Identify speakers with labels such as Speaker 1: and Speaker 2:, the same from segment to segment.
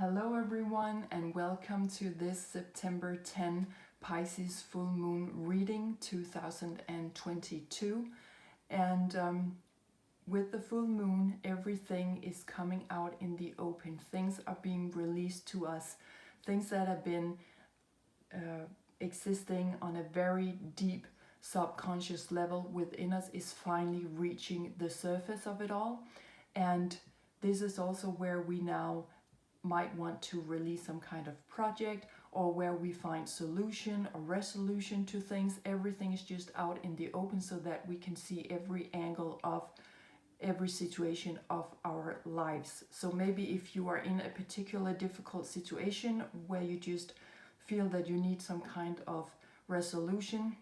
Speaker 1: Hello everyone and welcome to this September 10 Pisces full moon reading 2022. And with the full moon, everything is coming out in the open. Things are being released to us. Things that have been existing on a very deep subconscious level within us is finally reaching the surface of it all. And this is also where we now might want to release some kind of project, or where we find solution or resolution to things. Everything is just out in the open so that we can see every angle of every situation of our lives. So maybe if you are in a particular difficult situation where you just feel that you need some kind of resolution,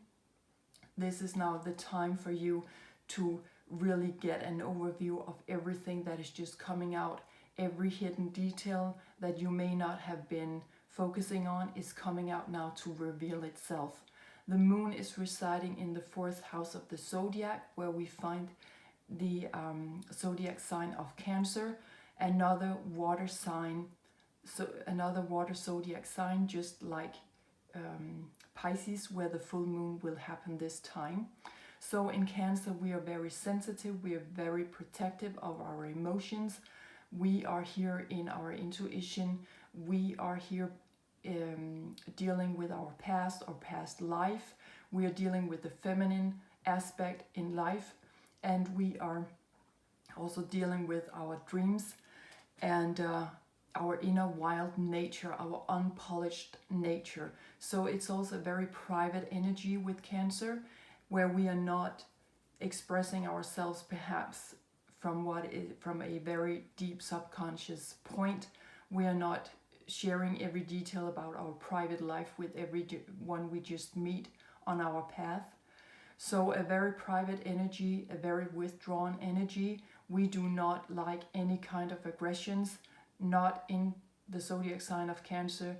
Speaker 1: this is now the time for you to really get an overview of everything that is just coming out. Every hidden detail that you may not have been focusing on is coming out now to reveal itself. The moon is residing in the 4th house of the zodiac, where we find the zodiac sign of Cancer, another water sign, so another water zodiac sign, just like Pisces, where the full moon will happen this time. So in Cancer, we are very sensitive, we are very protective of our emotions. We are here in our intuition. We are here dealing with our past or past life. We are dealing with the feminine aspect in life. And we are also dealing with our dreams and our inner wild nature, our unpolished nature. So it's also a very private energy with Cancer, where we are not expressing ourselves perhaps from a very deep subconscious point. We are not sharing every detail about our private life with everyone we just meet on our path. So a very private energy, a very withdrawn energy. We do not like any kind of aggressions, not in the zodiac sign of Cancer,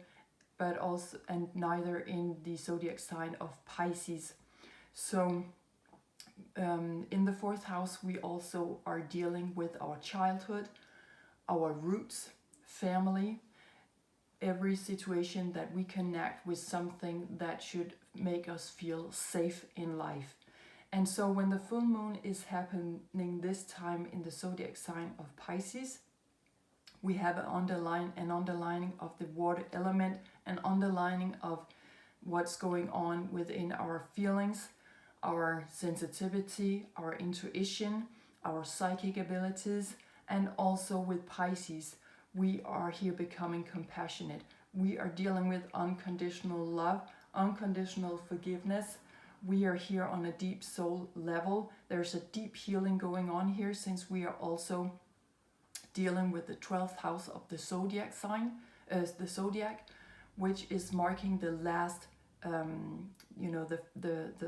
Speaker 1: but also and neither in the zodiac sign of Pisces. So in the 4th house, we also are dealing with our childhood, our roots, family, every situation that we connect with something that should make us feel safe in life. And so when the full moon is happening this time in the zodiac sign of Pisces, we have an underlining of the water element, an underlining of what's going on within our feelings, our sensitivity, our intuition, our psychic abilities. And also with Pisces, we are here becoming compassionate. We are dealing with unconditional love, unconditional forgiveness. We are here on a deep soul level. There's a deep healing going on here, since we are also dealing with the 12th house of the zodiac sign, the zodiac, which is marking the last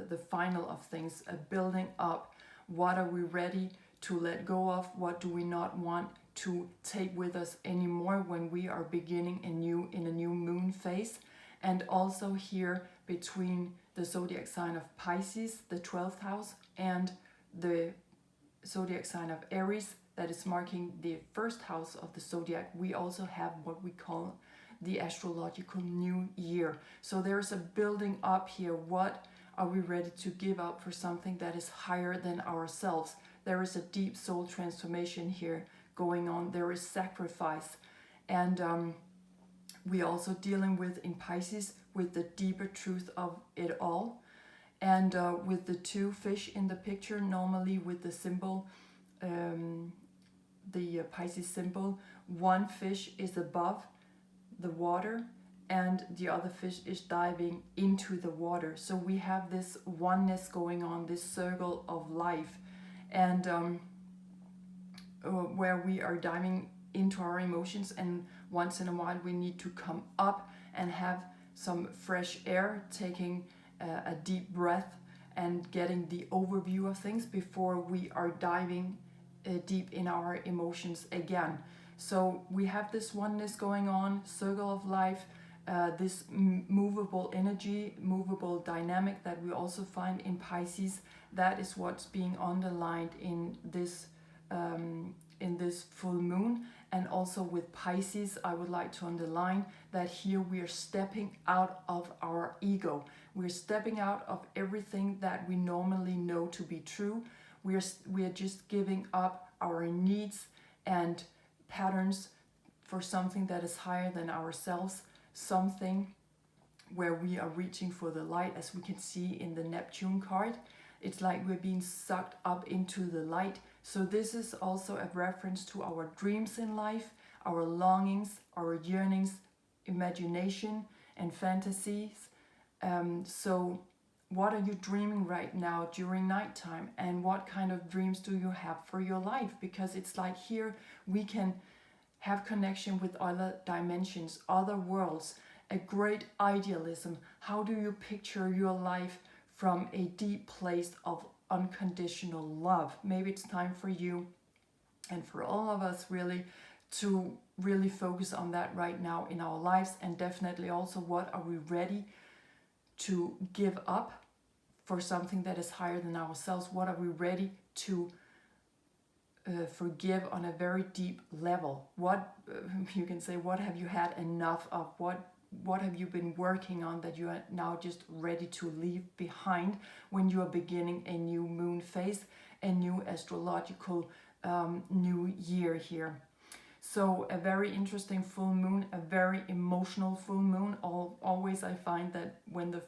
Speaker 1: the final of things, a building up. What are we ready to let go of? What do we not want to take with us anymore when we are beginning in a new moon phase? And also here between the zodiac sign of Pisces, the 12th house, and the zodiac sign of Aries, that is marking the 1st house of the zodiac, we also have what we call the astrological new year. So there's a building up here. What are we ready to give up for something that is higher than ourselves? There is a deep soul transformation here going on. There is sacrifice. And we also dealing with, in Pisces, with the deeper truth of it all. And with the 2 fish in the picture, normally with the symbol, the Pisces symbol, one fish is above the water and the other fish is diving into the water. So we have this oneness going on, this circle of life, and where we are diving into our emotions, and once in a while we need to come up and have some fresh air, taking a deep breath and getting the overview of things before we are diving deep in our emotions again. So we have this oneness going on, circle of life, this movable energy, movable dynamic that we also find in Pisces. That is what's being underlined in this full moon. And also with Pisces, I would like to underline that here we are stepping out of our ego. We're stepping out of everything that we normally know to be true. We are just giving up our needs and patterns for something that is higher than ourselves, something where we are reaching for the light, as we can see in the Neptune card. It's like we're being sucked up into the light. So this is also a reference to our dreams in life, our longings, our yearnings, imagination and fantasies. So what are you dreaming right now during nighttime, and what kind of dreams do you have for your life? Because it's like here we can have connection with other dimensions, other worlds, a great idealism. How do you picture your life from a deep place of unconditional love? Maybe it's time for you and for all of us really to really focus on that right now in our lives. And definitely also, what are we ready to give up for something that is higher than ourselves? What are we ready to forgive on a very deep level? What you can say, what have you had enough of? What have you been working on that you are now just ready to leave behind when you are beginning a new moon phase, a new astrological new year here? So a very interesting full moon, a very emotional full moon. Always I find that when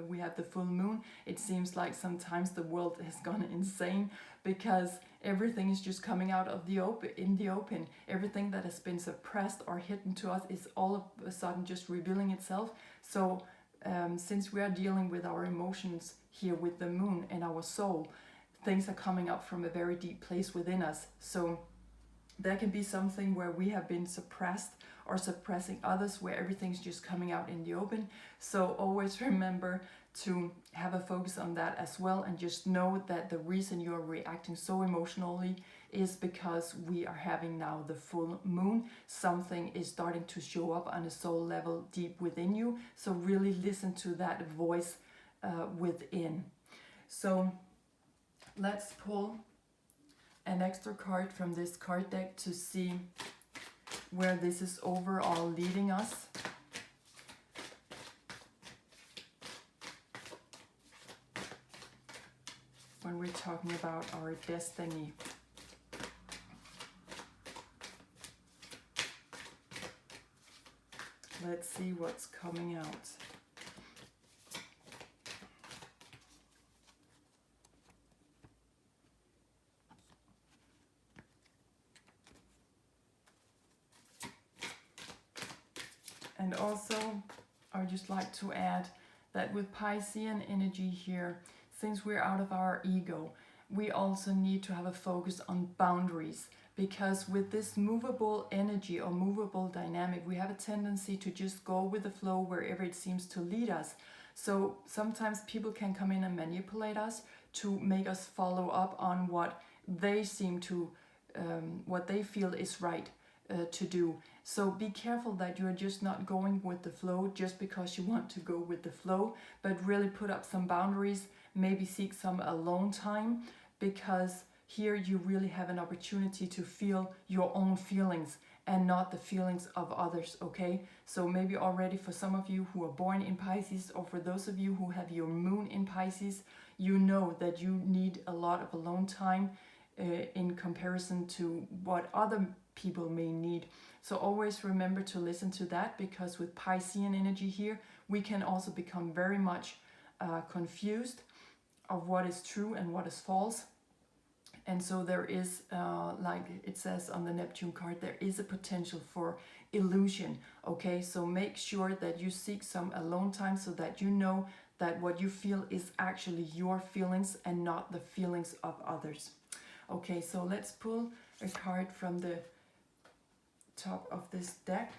Speaker 1: we have the full moon, it seems like sometimes the world has gone insane, because everything is just coming out of the open. Everything that has been suppressed or hidden to us is all of a sudden just revealing itself. So since we are dealing with our emotions here with the moon and our soul, things are coming up from a very deep place within us. So there can be something where we have been suppressed or suppressing others, where everything's just coming out in the open. So always remember to have a focus on that as well, and just know that the reason you're reacting so emotionally is because we are having now the full moon. Something is starting to show up on a soul level deep within you. So really listen to that voice within. So let's pull an extra card from this card deck to see where this is overall leading us. When we're talking about our destiny. Let's see what's coming out. And also, I would just like to add that with Piscean energy here, since we're out of our ego, we also need to have a focus on boundaries. Because with this movable energy or movable dynamic, we have a tendency to just go with the flow wherever it seems to lead us. So sometimes people can come in and manipulate us to make us follow up on what they seem to, what they feel is right to do. So be careful that you're just not going with the flow just because you want to go with the flow, but really put up some boundaries, maybe seek some alone time, because here you really have an opportunity to feel your own feelings and not the feelings of others, okay? So maybe already for some of you who are born in Pisces, or for those of you who have your moon in Pisces, you know that you need a lot of alone time in comparison to what other people may need. So always remember to listen to that, because with Piscean energy here, we can also become very much confused of what is true and what is false. And so there is, like it says on the Neptune card, there is a potential for illusion, okay? So make sure that you seek some alone time, so that you know that what you feel is actually your feelings and not the feelings of others. Okay, so let's pull a card from the top of this deck.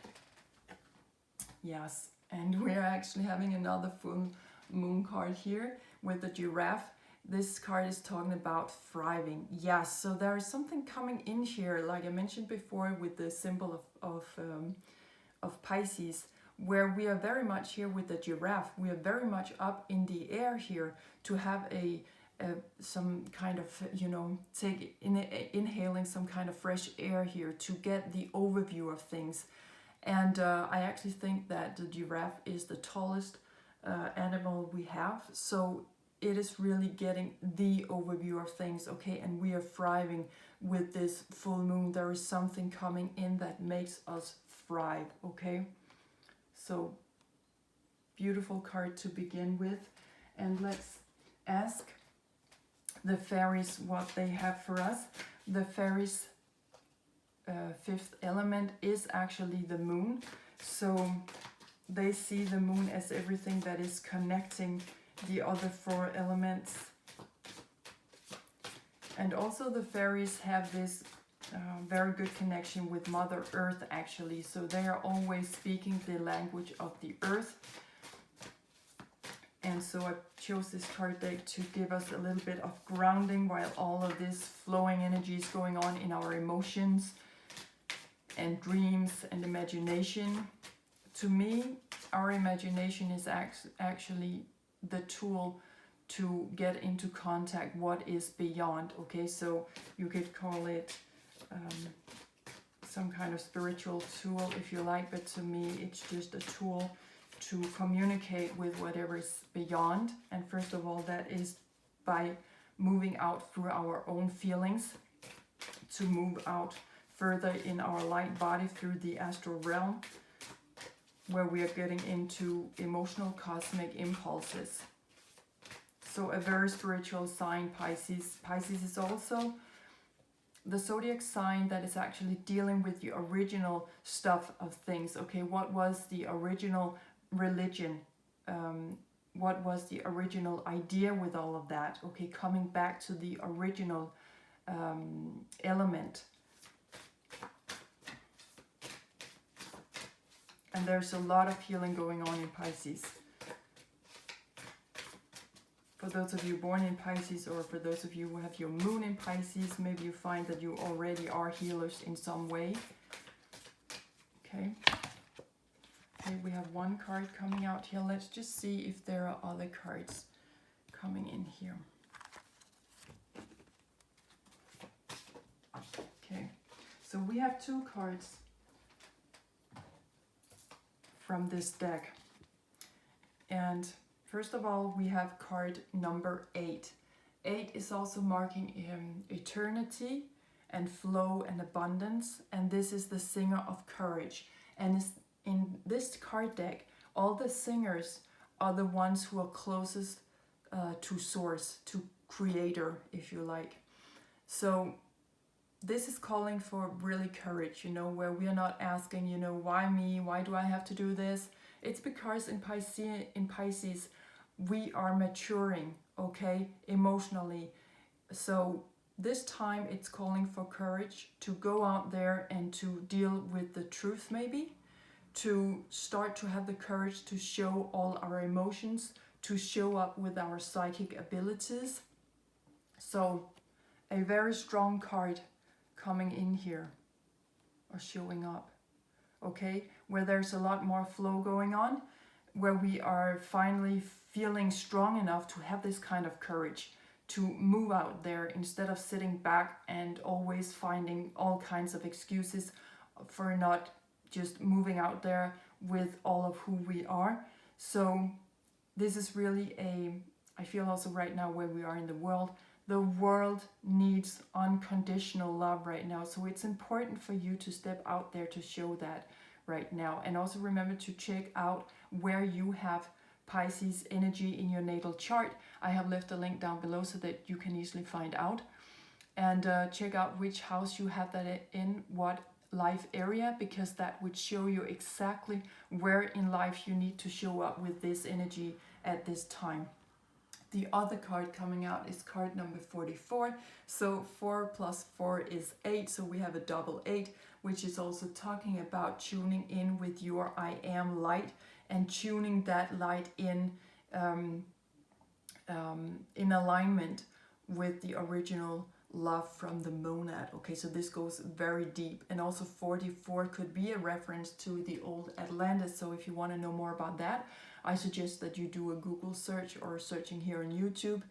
Speaker 1: Yes, and we're actually having another full moon card here with the giraffe. This card is talking about thriving. Yes, so there is something coming in here, like I mentioned before, with the symbol of Pisces, where we are very much here with the giraffe. We are very much up in the air here to have a some kind of, you know, inhaling some kind of fresh air here to get the overview of things. And I actually think that the giraffe is the tallest animal we have, so it is really getting the overview of things, okay? And we are thriving with this full moon. There is something coming in that makes us thrive, okay? So beautiful card to begin with. And let's ask the fairies what they have for us. The fairies' fifth element is actually the moon. So they see the moon as everything that is connecting the other four elements. And also the fairies have this very good connection with Mother Earth, actually. So they are always speaking the language of the earth. And so I chose this card deck to give us a little bit of grounding while all of this flowing energy is going on in our emotions and dreams and imagination. To me, our imagination is actually the tool to get into contact what is beyond, okay? So you could call it some kind of spiritual tool if you like, but to me it's just a tool to communicate with whatever is beyond. And first of all, that is by moving out through our own feelings, to move out further in our light body through the astral realm, where we are getting into emotional cosmic impulses. So a very spiritual sign, Pisces. Pisces is also the zodiac sign that is actually dealing with the original stuff of things. Okay, what was the original religion? What was the original idea with all of that? Okay, coming back to the original element. And there's a lot of healing going on in Pisces. For those of you born in Pisces, or for those of you who have your moon in Pisces, maybe you find that you already are healers in some way. Okay. Okay, we have one card coming out here. Let's just see if there are other cards coming in here. Okay, so we have two cards from this deck. And first of all, we have card number 8. 8 is also marking eternity and flow and abundance. And this is the singer of courage. And in this card deck, all the singers are the ones who are closest to source, to creator, if you like. So this is calling for really courage, you know, where we are not asking, you know, why me? Why do I have to do this? It's because in Pisces, we are maturing, okay, emotionally. So this time it's calling for courage to go out there and to deal with the truth, maybe, to start to have the courage to show all our emotions, to show up with our psychic abilities. So a very strong card coming in here, or showing up, okay, where there's a lot more flow going on, where we are finally feeling strong enough to have this kind of courage to move out there instead of sitting back and always finding all kinds of excuses for not just moving out there with all of who we are. So this is really I feel also right now where we are in the world needs unconditional love right now. So it's important for you to step out there to show that right now. And also remember to check out where you have Pisces energy in your natal chart. I have left a link down below so that you can easily find out. And check out which house you have that in, what life area, because that would show you exactly where in life you need to show up with this energy at this time. The other card coming out is card number 44. So 4 plus 4 is 8. So we have a double 8, which is also talking about tuning in with your I am light and tuning that light in alignment with the original love from the monad. Okay, so this goes very deep. And also 44 could be a reference to the old Atlantis. So if you want to know more about that, I suggest that you do a Google search or searching here on YouTube.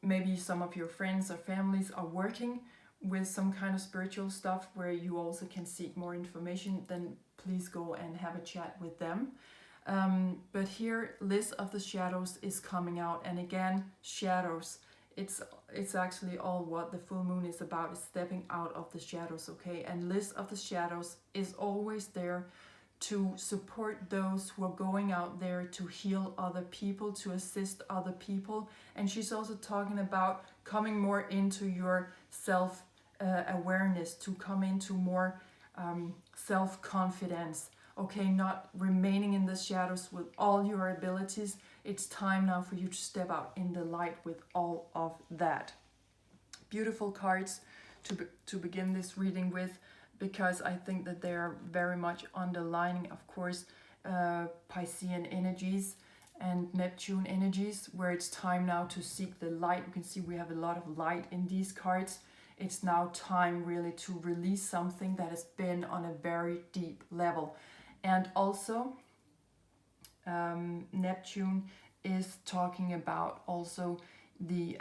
Speaker 1: maybe some of your friends or families are working with some kind of spiritual stuff where you also can seek more information, then please go and have a chat with them. But here, List of the Shadows is coming out, and again, shadows. It's actually all what the full moon is about, is stepping out of the shadows, okay? And List of the Shadows is always there to support those who are going out there to heal other people, to assist other people. And she's also talking about coming more into your self-awareness, to come into more self-confidence, okay? Not remaining in the shadows with all your abilities. It's time now for you to step out in the light with all of that. Beautiful cards to begin this reading with, because I think that they are very much underlining, of course, Piscean energies and Neptune energies, where it's time now to seek the light. You can see we have a lot of light in these cards. It's now time really to release something that has been on a very deep level. And also, Neptune is talking about also the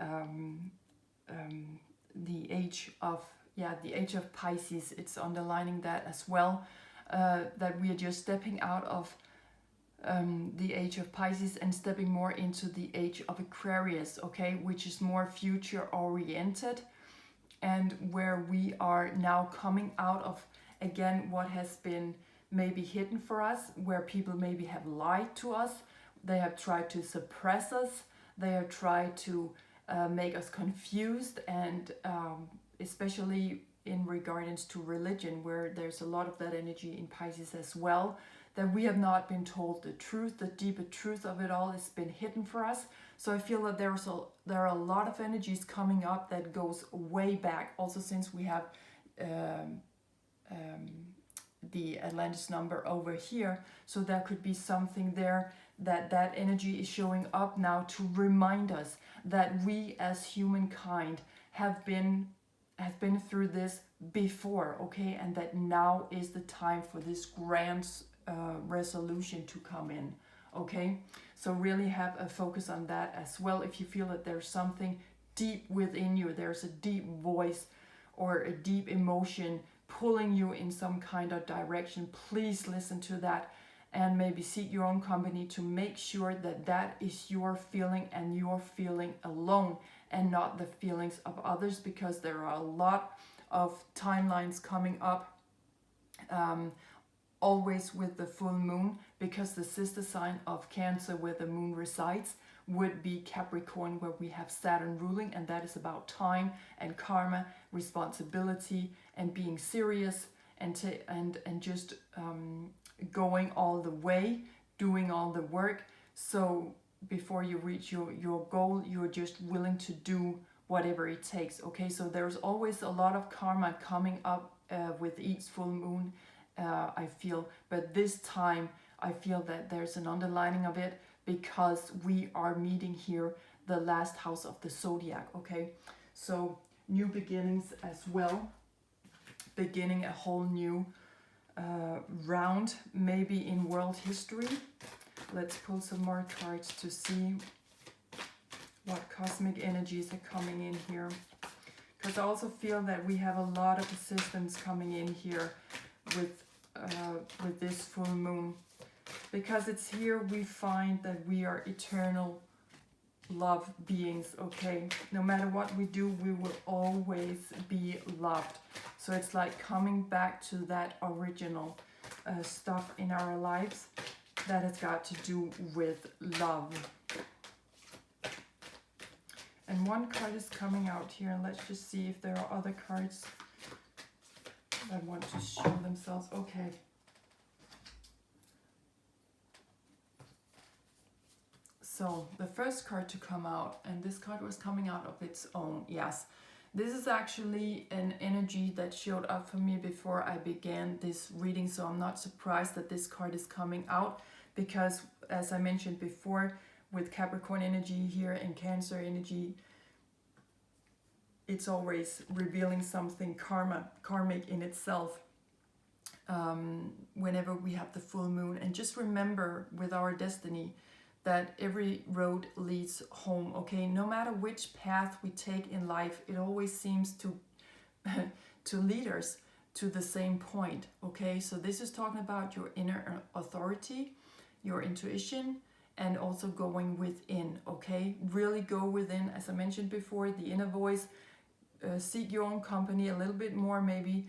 Speaker 1: age of the age of Pisces. It's underlining that as well, that we are just stepping out of the age of Pisces and stepping more into the age of Aquarius, okay, which is more future oriented, and where we are now coming out of, again, what has been maybe hidden for us, where people maybe have lied to us, they have tried to suppress us, they have tried to make us confused, and especially in regards to religion, where there's a lot of that energy in Pisces as well, that we have not been told the truth, the deeper truth of it all has been hidden for us. So I feel that there are a lot of energies coming up that goes way back, also since we have the Atlantis number over here. So there could be something there that energy is showing up now to remind us that we as humankind have been through this before, okay, and that now is the time for this grand resolution to come in, okay? So really have a focus on that as well. If you feel that there's something deep within you, there's a deep voice or a deep emotion pulling you in some kind of direction, please listen to that and maybe seek your own company to make sure that that is your feeling and your feeling alone, and not the feelings of others, because there are a lot of timelines coming up, always with the full moon, because the sister sign of Cancer, where the moon resides, would be Capricorn, where we have Saturn ruling, and that is about time and karma, responsibility, and being serious, and just going all the way, doing all the work. So before you reach your goal, you're just willing to do whatever it takes, okay? So there's always a lot of karma coming up with each full moon, I feel, but this time I feel that there's an underlining of it, because we are meeting here the last house of the zodiac, okay? So new beginnings as well, beginning a whole new round, maybe in world history. Let's pull some more cards to see what cosmic energies are coming in here, because I also feel that we have a lot of assistance coming in here with this full moon, because it's here we find that we are eternal love beings, okay? No matter what we do, we will always be loved. So it's like coming back to that original stuff in our lives that has got to do with love. And one card is coming out here, and let's just see if there are other cards that want to show themselves. Okay. So the first card to come out, and this card was coming out of its own, yes. This is actually an energy that showed up for me before I began this reading, so I'm not surprised that this card is coming out, because as I mentioned before, with Capricorn energy here and Cancer energy, it's always revealing something karmic in itself whenever we have the full moon. And just remember with our destiny that every road leads home, okay? No matter which path we take in life, it always seems to to lead us to the same point, okay? So this is talking about your inner authority, your intuition, and also going within, okay? Really go within, as I mentioned before, the inner voice. Seek your own company a little bit more, maybe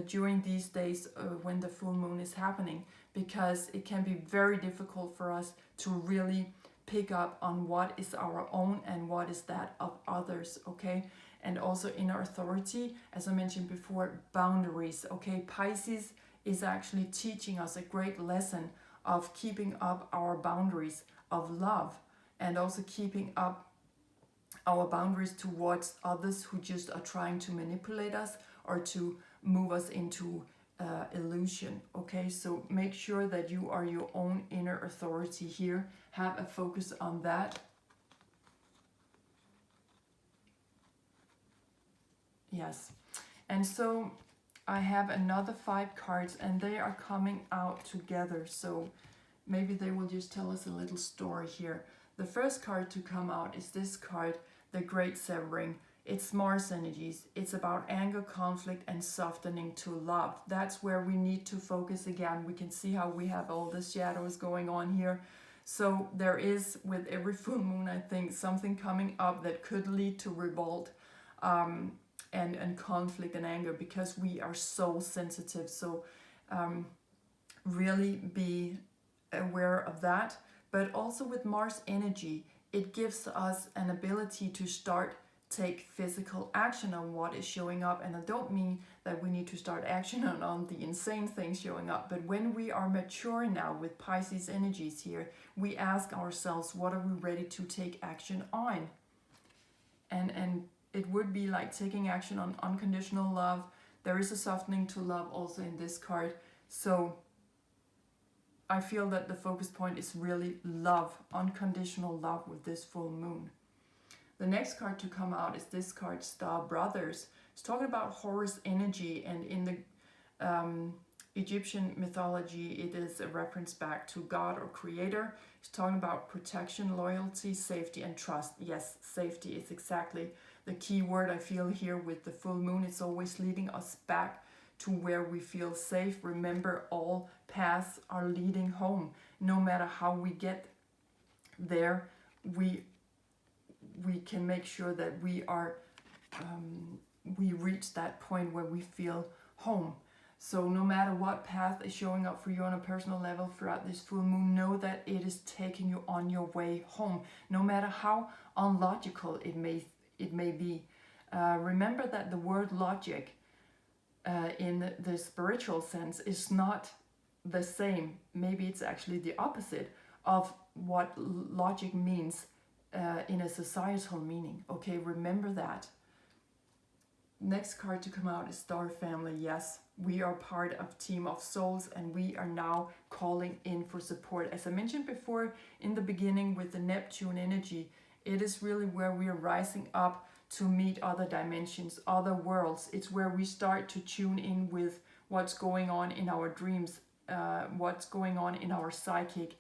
Speaker 1: during these days when the full moon is happening, because it can be very difficult for us to really pick up on what is our own and what is that of others, okay? And also inner authority, as I mentioned before, boundaries, okay? Pisces is actually teaching us a great lesson of keeping up our boundaries of love, and also keeping up our boundaries towards others who just are trying to manipulate us or to move us into illusion, okay? So make sure that you are your own inner authority here. Have a focus on that. Yes. And so I have another 5 cards, and they are coming out together. So maybe they will just tell us a little story here. The first card to come out is this card, the Great Severing. It's Mars energies. It's about anger, conflict, and softening to love. That's where we need to focus again. We can see how we have all the shadows going on here. So there is, with every full moon, I think, something coming up that could lead to revolt and conflict and anger, because we are so sensitive. So really be aware of that. But also with Mars energy, it gives us an ability to take physical action on what is showing up. And I don't mean that we need to start action on the insane things showing up, but when we are mature now with Pisces energies here, we ask ourselves, what are we ready to take action on? And it would be like taking action on unconditional love. There is a softening to love also in this card. So I feel that the focus point is really love, unconditional love with this full moon. The next card to come out is this card, Star Brothers. It's talking about Horus energy, and in the Egyptian mythology, it is a reference back to God or Creator. It's talking about protection, loyalty, safety, and trust. Yes, safety is exactly the key word I feel here with the full moon. It's always leading us back to where we feel safe. Remember, all paths are leading home. No matter how we get there, we can make sure that we reach that point where we feel home. So no matter what path is showing up for you on a personal level throughout this full moon, know that it is taking you on your way home, no matter how unlogical it may be. Remember that the word logic in the spiritual sense is not the same. Maybe it's actually the opposite of what logic means in a societal meaning. Okay, remember that. Next card to come out is Star Family. Yes, we are part of Team of Souls, and we are now calling in for support. As I mentioned before in the beginning with the Neptune energy, it is really where we are rising up to meet other dimensions, other worlds. It's where we start to tune in with what's going on in our dreams, what's going on in our psyche.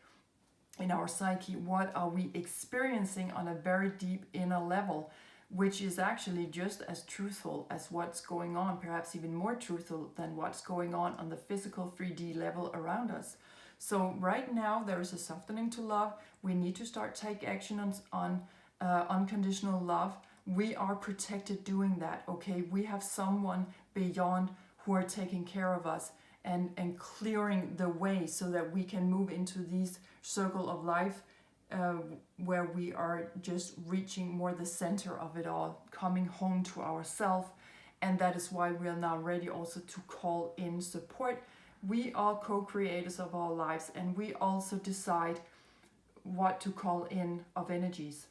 Speaker 1: What are we experiencing on a very deep inner level, which is actually just as truthful as what's going on, perhaps even more truthful than what's going on the physical 3D level around us. So right now there is a softening to love. We need to start take action on unconditional love. We are protected doing that, okay? We have someone beyond who are taking care of us and clearing the way so that we can move into these circle of life where we are just reaching more the center of it all, coming home to ourselves. And that is why we are now ready also to call in support. We are co-creators of our lives, and we also decide what to call in of energies.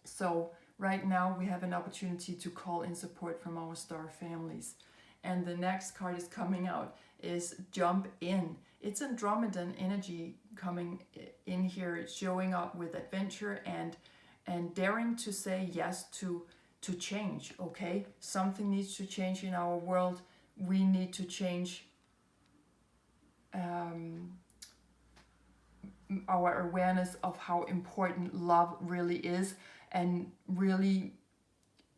Speaker 1: So right now we have an opportunity to call in support from our star families. And the next card is coming out is Jump In. It's Andromedan energy coming in here. It's showing up with adventure and daring to say yes to change, okay? Something needs to change in our world. We need to change our awareness of how important love really is, and really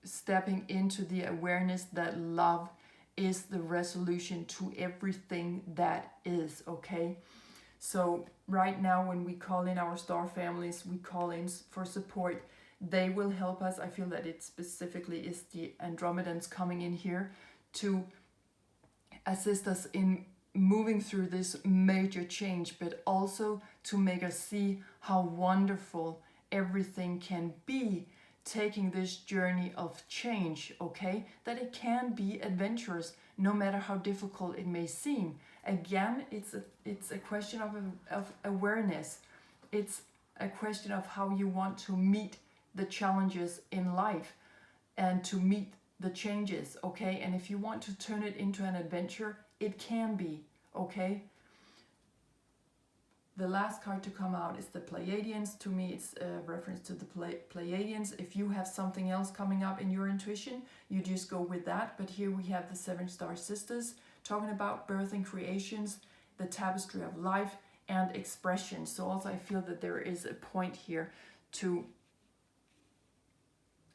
Speaker 1: stepping into the awareness that love is the resolution to everything that is, okay? So right now when we call in our star families, we call in for support. They will help us. I feel that it specifically is the Andromedans coming in here to assist us in moving through this major change, but also to make us see how wonderful everything can be taking this journey of change, okay? That it can be adventurous no matter how difficult it may seem. Again, it's a question of awareness. It's a question of how you want to meet the challenges in life and to meet the changes, okay? And if you want to turn it into an adventure, it can be, okay? The last card to come out is the Pleiadians. To me, it's a reference to the Pleiadians. If you have something else coming up in your intuition, you just go with that. But here we have the 7 star sisters talking about birth and creations, the tapestry of life, and expression. So also I feel that there is a point here to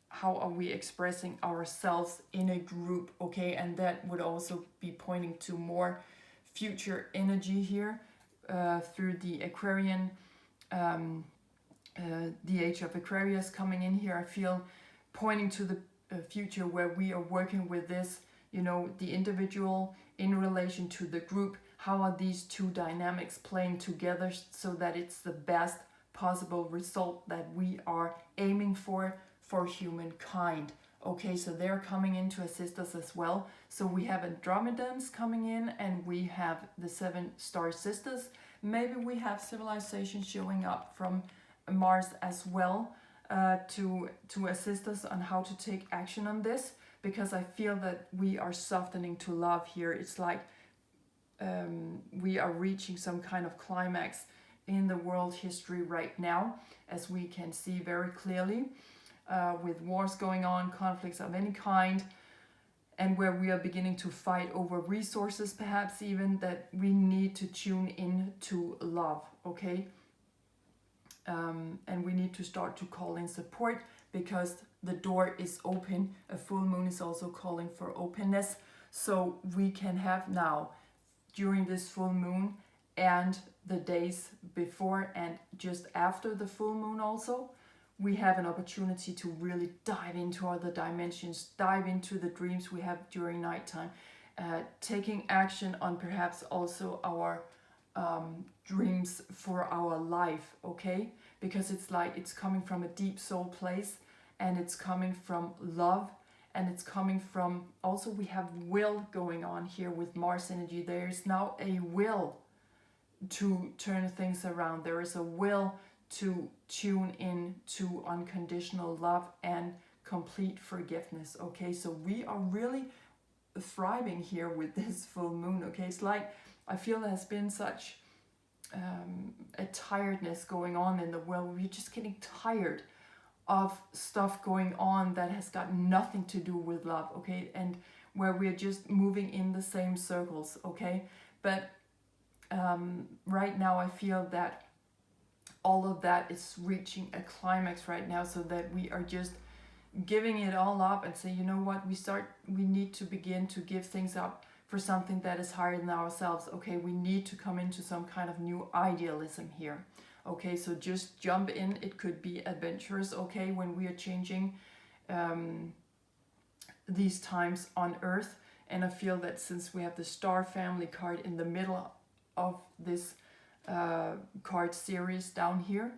Speaker 1: how are we expressing ourselves in a group, okay? And that would also be pointing to more future energy here. Through the Aquarian, the age of Aquarius coming in here, I feel pointing to the future where we are working with this, you know, the individual in relation to the group. How are these two dynamics playing together so that it's the best possible result that we are aiming for humankind? Okay, so they're coming in to assist us as well. So we have Andromedans coming in, and we have the 7 star sisters. Maybe we have civilizations showing up from Mars as well to assist us on how to take action on this, because I feel that we are softening to love here. It's like we are reaching some kind of climax in the world history right now, as we can see very clearly. With wars going on, conflicts of any kind, and where we are beginning to fight over resources, perhaps even, that we need to tune in to love, okay? And we need to start to call in support, because the door is open. A full moon is also calling for openness. So we can have now, during this full moon and the days before and just after the full moon also, we have an opportunity to really dive into other dimensions, dive into the dreams we have during nighttime, taking action on perhaps also our dreams for our life, okay? Because it's like it's coming from a deep soul place, and it's coming from love, and it's coming from, also we have will going on here with Mars energy. There is now a will to turn things around. There is a will to tune in to unconditional love and complete forgiveness, okay? So we are really thriving here with this full moon, okay? It's like, I feel there's been such a tiredness going on in the world. We're just getting tired of stuff going on that has got nothing to do with love, okay? And where we're just moving in the same circles, okay? But right now I feel that all of that is reaching a climax right now, so that we are just giving it all up and say, you know what, we need to begin to give things up for something that is higher than ourselves, okay? We need to come into some kind of new idealism here, okay? So just jump in. It could be adventurous, okay, when we are changing these times on Earth. And I feel that since we have the Star Family card in the middle of this card series down here,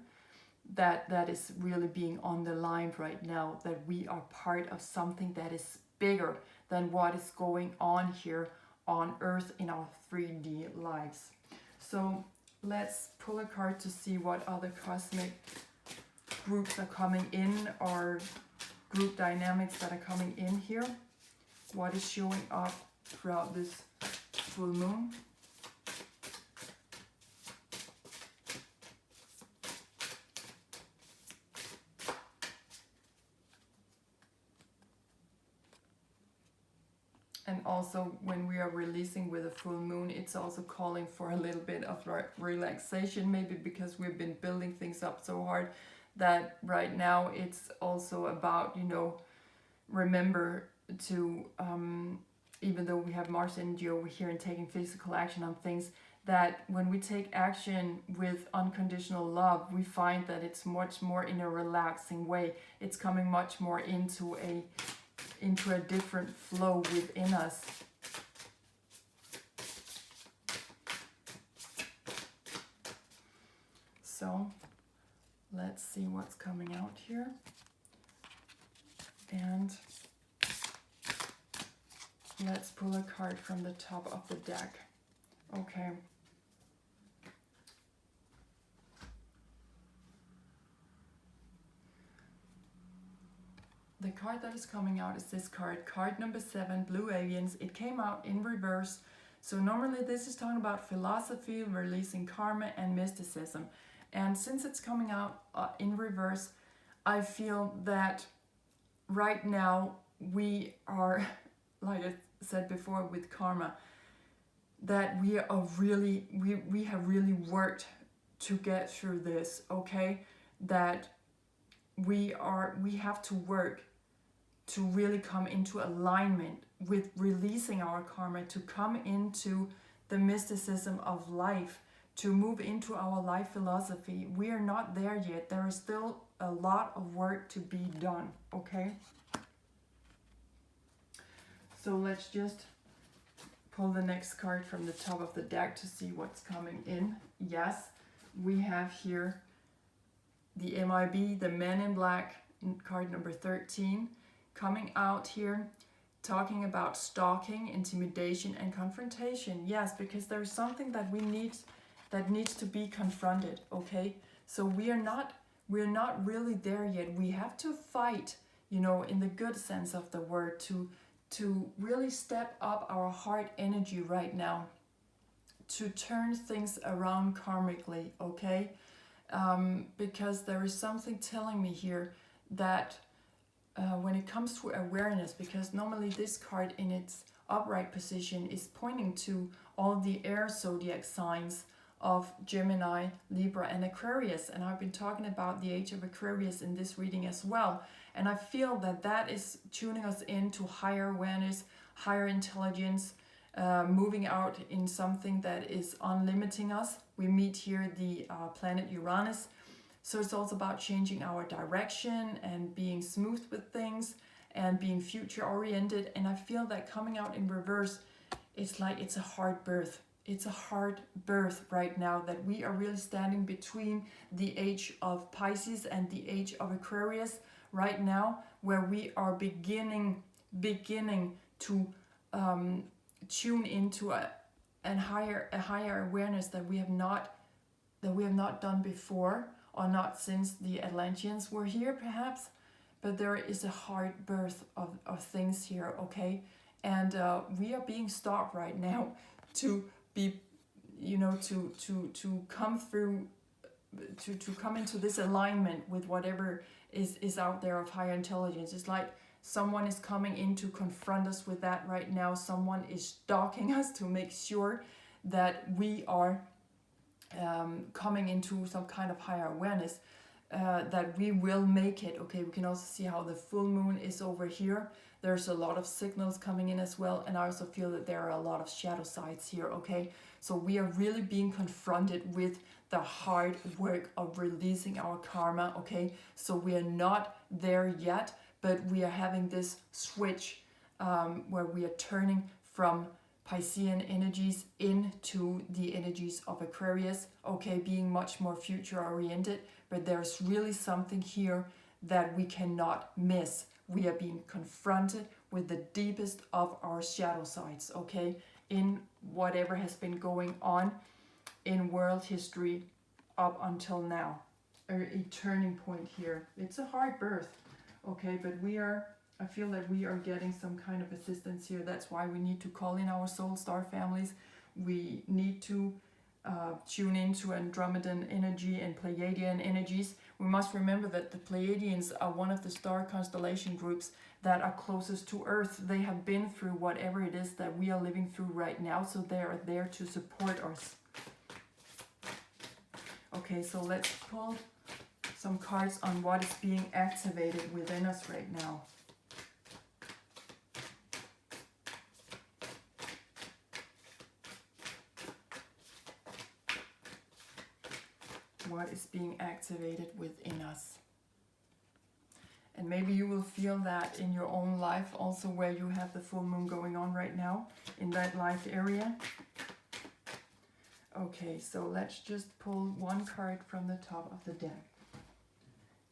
Speaker 1: that is really being underlined right now, that we are part of something that is bigger than what is going on here on Earth in our 3D lives. So let's pull a card to see what other cosmic groups are coming in, or group dynamics that are coming in here. What is showing up throughout this full moon? And also when we are releasing with a full moon, it's also calling for a little bit of relaxation, maybe because we've been building things up so hard that right now it's also about, you know, remember to, even though we have Mars energy over here and taking physical action on things, that when we take action with unconditional love, we find that it's much more in a relaxing way. It's coming much more into a different flow within us. So let's see what's coming out here. And let's pull a card from the top of the deck. Okay. The card that is coming out is this card number 7, Blue Aliens. It came out in reverse. So normally this is talking about philosophy, releasing karma, and mysticism. And since it's coming out in reverse, I feel that right now we are, like I said before with karma, that we are really, we have really worked to get through this, okay? That we have to work to really come into alignment with releasing our karma, to come into the mysticism of life, to move into our life philosophy. We are not there yet. There is still a lot of work to be done, okay? So let's just pull the next card from the top of the deck to see what's coming in. Yes, we have here the MIB, the Men in Black, card number 13, coming out here, talking about stalking, intimidation, and confrontation. Yes, because there's something that needs to be confronted, okay? So we're not really there yet. We have to fight, you know, in the good sense of the word, to really step up our heart energy right now, to turn things around karmically, okay? Because there is something telling me here that when it comes to awareness, because normally this card in its upright position is pointing to all the air zodiac signs of Gemini, Libra, and Aquarius. And I've been talking about the age of Aquarius in this reading as well. And I feel that that is tuning us into higher awareness, higher intelligence, moving out in something that is unlimiting us. We meet here the planet Uranus. So it's also about changing our direction and being smooth with things and being future oriented. And I feel that coming out in reverse, it's like it's a hard birth. It's a hard birth right now, that we are really standing between the age of Pisces and the age of Aquarius right now, where we are beginning to tune into a higher awareness that we have not done before, or not since the Atlanteans were here perhaps. But there is a hard birth of things here, okay? And we are being stalked right now to be, you know, to come through, to come into this alignment with whatever is out there of higher intelligence. It's like someone is coming in to confront us with that right now. Someone is stalking us to make sure that we are coming into some kind of higher awareness, that we will make it. Okay, we can also see how the full moon is over here. There's a lot of signals coming in as well, and I also feel that there are a lot of shadow sides here, okay? So we are really being confronted with the hard work of releasing our karma, okay? So we are not there yet, but we are having this switch where we are turning from Piscean energies into the energies of Aquarius, okay, being much more future oriented. But there's really something here that we cannot miss. We are being confronted with the deepest of our shadow sides, okay, in whatever has been going on in world history up until now. A turning point here. It's a hard birth, okay, but I feel that we are getting some kind of assistance here. That's why we need to call in our soul star families. We need to tune into Andromedan energy and Pleiadian energies. We must remember that the Pleiadians are one of the star constellation groups that are closest to Earth. They have been through whatever it is that we are living through right now, so they are there to support us. Okay, so let's pull some cards on what is being activated within us right now. What is being activated within us. And maybe you will feel that in your own life also, where you have the full moon going on right now in that life area. Okay, so let's just pull one card from the top of the deck.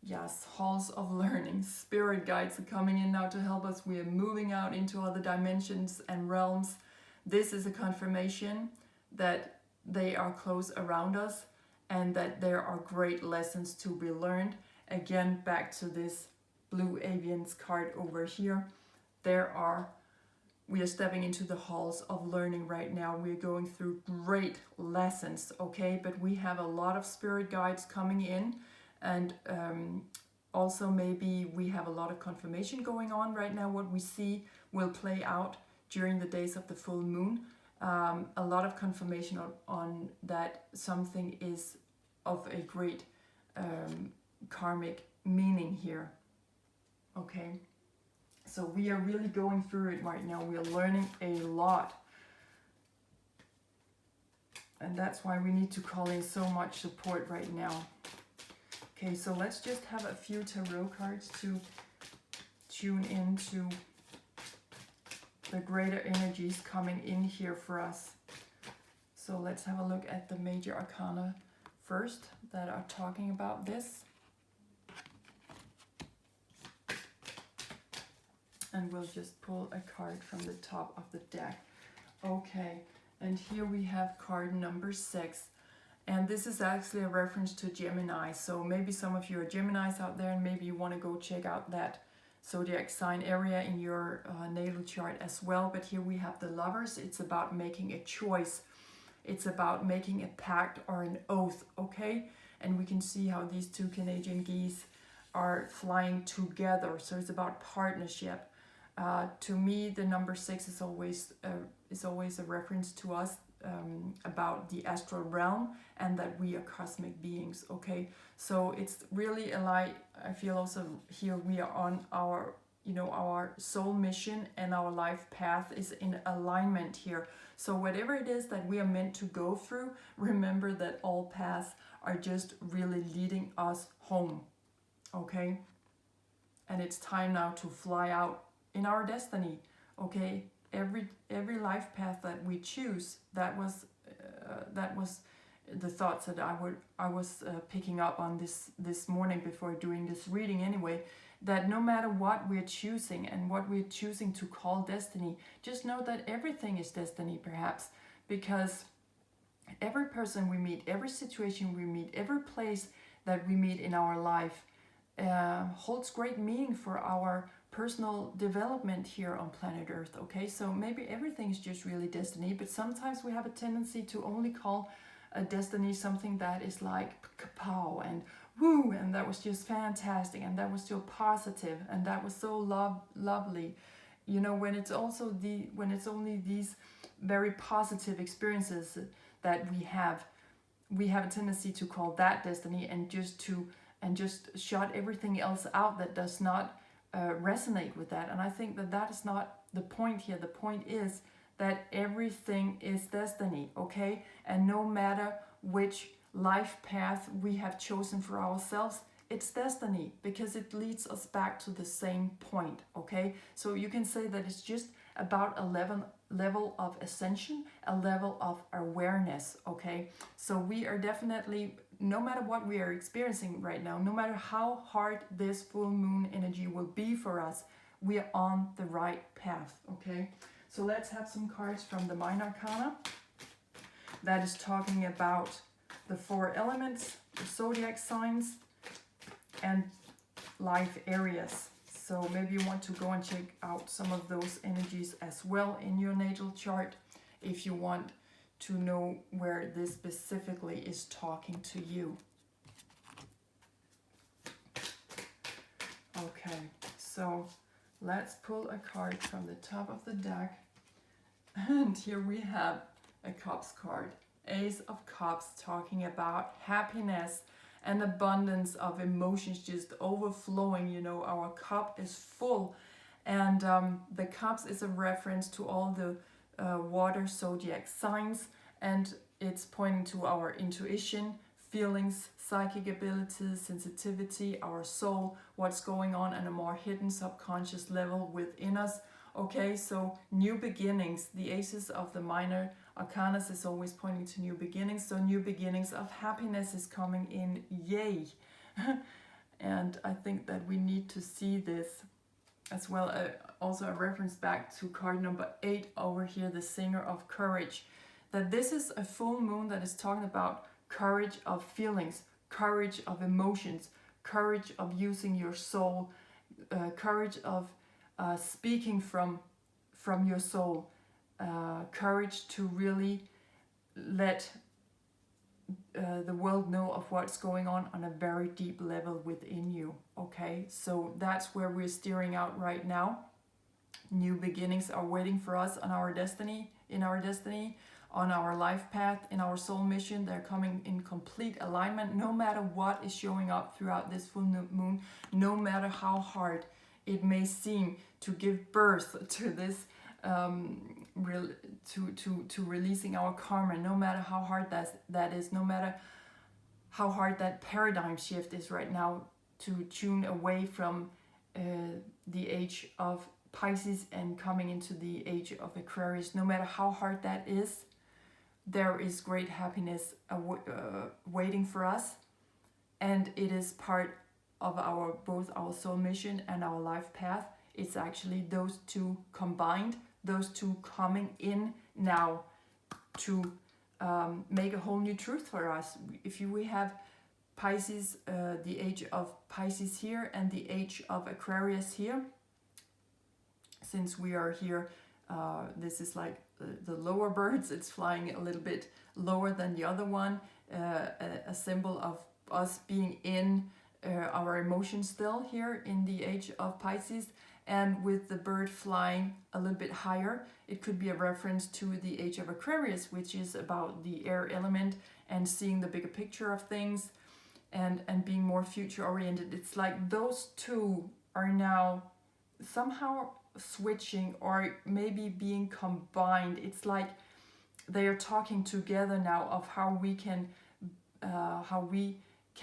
Speaker 1: Yes, halls of learning. Spirit guides are coming in now to help us. We are moving out into other dimensions and realms. This is a confirmation that they are close around us, and that there are great lessons to be learned. Again, back to this blue avians card over here. We are stepping into the halls of learning right now. We're going through great lessons, okay? But we have a lot of spirit guides coming in, and also maybe we have a lot of confirmation going on right now. What we see will play out during the days of the full moon. A lot of confirmation on that something is of a great karmic meaning here. Okay, so we are really going through it right now. We are learning a lot, and that's why we need to call in so much support right now. Okay, so let's just have a few tarot cards to tune into the greater energies coming in here for us. So let's have a look at the major arcana first that are talking about this. And we'll just pull a card from the top of the deck. Okay, and here we have card number 6. And this is actually a reference to Gemini. So maybe some of you are Geminis out there, and maybe you want to go check out that zodiac sign area in your natal chart as well. But here we have the Lovers. It's about making a choice. It's about making a pact or an oath, okay? And we can see how these two Canadian geese are flying together. So it's about partnership. To me, the number 6 is always a reference to us, about the astral realm, and that we are cosmic beings, okay? So it's really I feel also here we are on our, our soul mission, and our life path is in alignment here. So whatever it is that we are meant to go through, remember that all paths are just really leading us home, okay? And it's time now to fly out in our destiny, okay? Every life path that we choose, that was the thoughts that I was picking up on this morning before doing this reading anyway, that no matter what we're choosing and what we're choosing to call destiny, just know that everything is destiny, perhaps, because every person we meet, every situation we meet, every place that we meet in our life holds great meaning for our personal development here on planet Earth, okay? So maybe everything is just really destiny, but sometimes we have a tendency to only call a destiny something that is like kapow and woo, and that was just fantastic, and that was so positive, and that was so lovely. When it's only these very positive experiences that we have a tendency to call that destiny, and just shut everything else out that does not resonate with that. And I think that is not the point here. The point is that everything is destiny, okay? And no matter which life path we have chosen for ourselves, it's destiny, because it leads us back to the same point, okay? So you can say that it's just about a level of ascension, a level of awareness, okay? So we are definitely, no matter what we are experiencing right now, no matter how hard this full moon energy will be for us, we are on the right path, okay? So let's have some cards from the Minor Arcana that is talking about the 4 elements, the zodiac signs, and life areas. So maybe you want to go and check out some of those energies as well in your natal chart if you want to know where this specifically is talking to you. Okay, so let's pull a card from the top of the deck. And here we have a Cups card. Ace of Cups, talking about happiness and abundance of emotions just overflowing. You know, our cup is full. And the Cups is a reference to all the water zodiac signs. And it's pointing to our intuition, feelings, psychic abilities, sensitivity, our soul, what's going on a more hidden subconscious level within us. Okay, so new beginnings. The aces of the minor arcanas is always pointing to new beginnings. So new beginnings of happiness is coming in. Yay! And I think that we need to see this as well. Also a reference back to card number 8 over here, the Singer of Courage. That this is a full moon that is talking about courage of feelings, courage of emotions, courage of using your soul, courage of speaking from your soul, courage to really let the world know of what's going on a very deep level within you. Okay, so that's where we're steering out right now. New beginnings are waiting for us on our destiny, on our life path, in our soul mission. They're coming in complete alignment, no matter what is showing up throughout this full moon, no matter how hard it may seem to give birth to this, to releasing our karma, no matter how hard that is, no matter how hard that paradigm shift is right now, to tune away from the age of Pisces and coming into the age of Aquarius. No matter how hard that is, there is great happiness waiting for us, and it is part of both our soul mission and our life path. It's actually those two combined, those two coming in now to make a whole new truth for us. We have Pisces, the age of Pisces here, and the age of Aquarius here. Since we are here, this is like the lower birds. It's flying a little bit lower than the other one, a symbol of us being in our emotions still here in the age of Pisces. And with the bird flying a little bit higher, it could be a reference to the age of Aquarius, which is about the air element and seeing the bigger picture of things and being more future oriented. It's like those two are now somehow switching or maybe being combined. It's like they are talking together now of how we can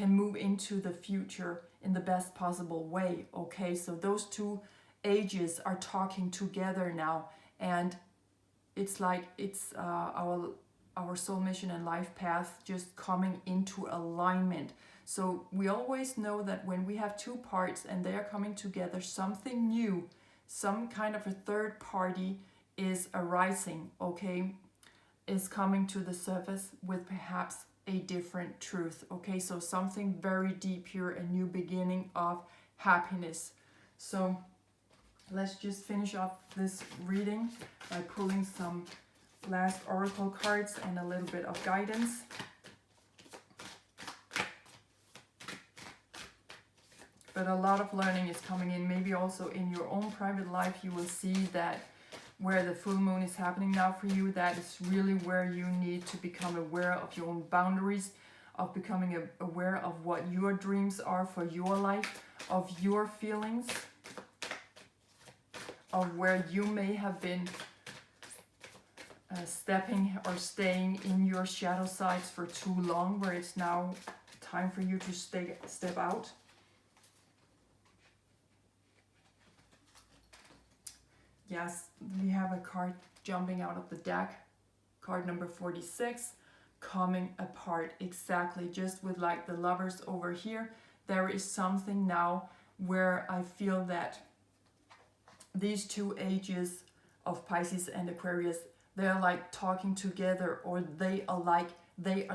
Speaker 1: move into the future in the best possible way. Okay, so those two ages are talking together now, and it's like it's our soul mission and life path just coming into alignment. So we always know that when we have two parts and they are coming together, something new, some kind of a third party is arising, okay, is coming to the surface with perhaps a different truth. Okay, so something very deep here, a new beginning of happiness. So let's just finish off this reading by pulling some last oracle cards and a little bit of guidance. But a lot of learning is coming in. Maybe also in your own private life you will see that where the full moon is happening now for you, that is really where you need to become aware of your own boundaries, of becoming aware of what your dreams are for your life, of your feelings, of where you may have been stepping or staying in your shadow sides for too long, where it's now time for you to step out. Yes, we have a card jumping out of the deck, card number 46, coming apart. Exactly, just with like the Lovers over here, there is something now where I feel that these two ages of Pisces and Aquarius, they're like talking together, or they are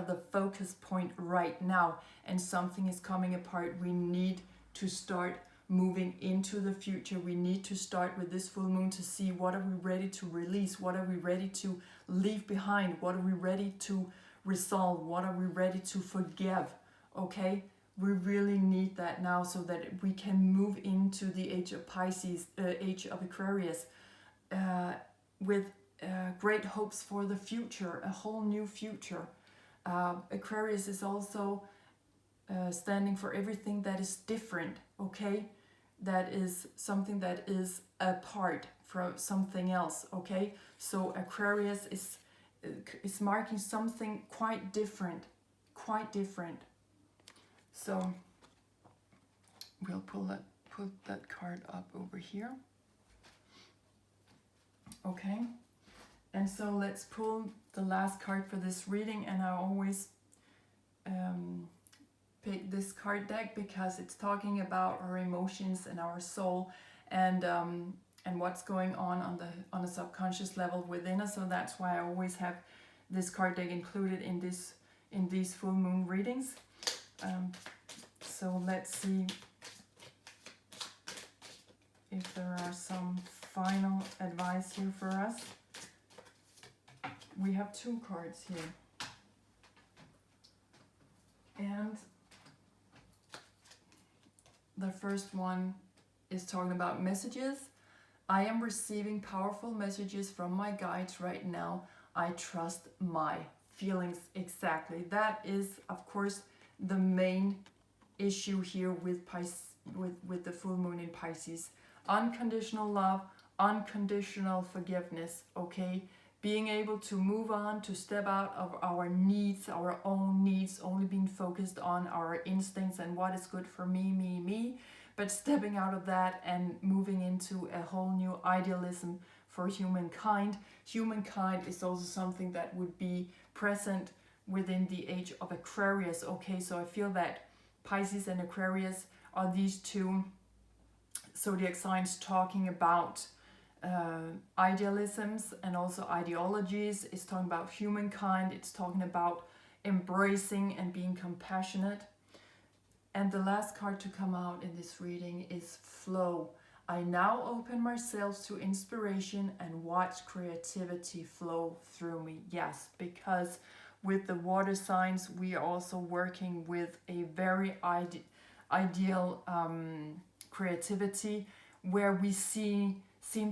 Speaker 1: the focus point right now, and something is coming apart. We need to start moving into the future. We need to start with this full moon to see what are we ready to release, what are we ready to leave behind? What are we ready to resolve? What are we ready to forgive? Okay, we really need that now so that we can move into the age of Pisces, age of Aquarius, with great hopes for the future, a whole new future. Aquarius is also standing for everything that is different, okay? That is something that is apart from something else, okay? So Aquarius is marking something quite different, quite different. So we'll put that card up over here. Okay, and so let's pull the last card for this reading, and I always pick this card deck because it's talking about our emotions and our soul, and what's going on a subconscious level within us. So that's why I always have this card deck included in these full moon readings. So let's see if there are some final advice here for us. We have 2 cards here. And the first one is talking about messages. I am receiving powerful messages from my guides right now. I trust my feelings. Exactly. That is, of course, the main issue here with with the full moon in Pisces. Unconditional love, unconditional forgiveness, okay? Being able to move on, to step out of our needs, our own needs, only being focused on our instincts and what is good for me, but stepping out of that and moving into a whole new idealism for humankind. Humankind is also something that would be present within the age of Aquarius, okay? So I feel that Pisces and Aquarius are these 2 zodiac signs talking about idealisms and also ideologies. It's talking about humankind. It's talking about embracing and being compassionate. And the last card to come out in this reading is flow. I now open myself to inspiration and watch creativity flow through me. Yes, because with the water signs, we are also working with a very ideal creativity, where we seem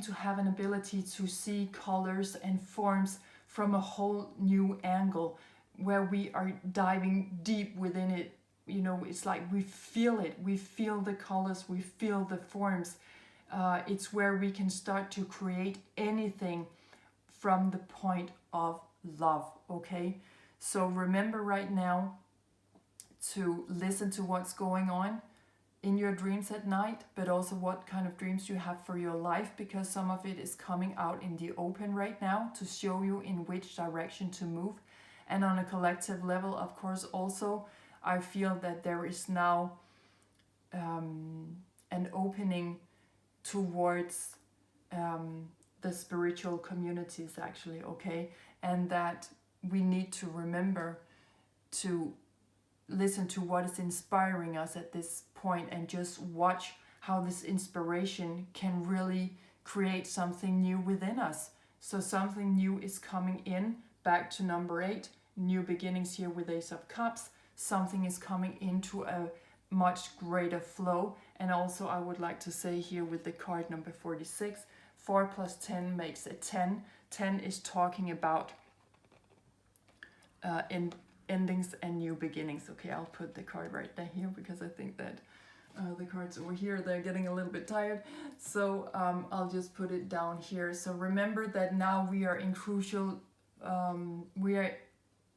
Speaker 1: to have an ability to see colors and forms from a whole new angle, where we are diving deep within it. You know, it's like we feel it, we feel the colors, we feel the forms. It's where we can start to create anything from the point of love, okay? So remember right now to listen to what's going on in your dreams at night, but also what kind of dreams you have for your life, because some of it is coming out in the open right now to show you in which direction to move. And on a collective level, of course, also, I feel that there is now an opening towards the spiritual communities, actually, okay? And that we need to remember to listen to what is inspiring us at this point and just watch how this inspiration can really create something new within us. So something new is coming in, back to number 8, new beginnings here with Ace of Cups. Something is coming into a much greater flow. And also I would like to say here with the card number 46, 4 plus 10 makes a 10. 10 is talking about endings and new beginnings. Okay, I'll put the card right down here because I think that the cards over here, they're getting a little bit tired. So I'll just put it down here. So remember that now we are in crucial, we are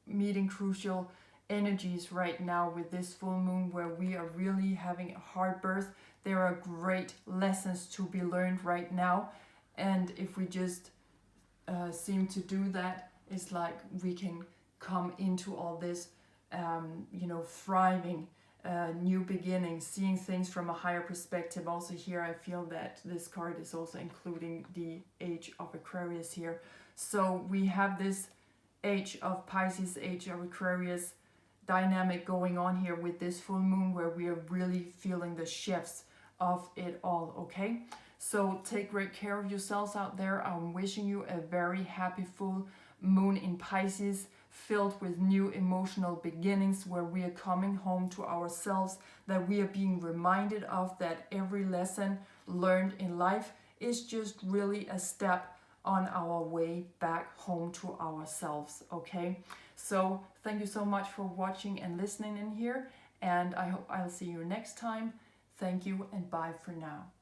Speaker 1: meeting crucial energies right now with this full moon, where we are really having a hard birth. There are great lessons to be learned right now. And if we just seem to do that, it's like we can come into all this, thriving, new beginnings, seeing things from a higher perspective. Also here, I feel that this card is also including the age of Aquarius here. So we have this age of Pisces, age of Aquarius dynamic going on here with this full moon, where we are really feeling the shifts of it all, okay? So take great care of yourselves out there. I'm wishing you a very happy full moon in Pisces, filled with new emotional beginnings, where we are coming home to ourselves, that we are being reminded of that every lesson learned in life is just really a step on our way back home to ourselves. Okay, so thank you so much for watching and listening in here, and I hope I'll see you next time. Thank you and bye for now.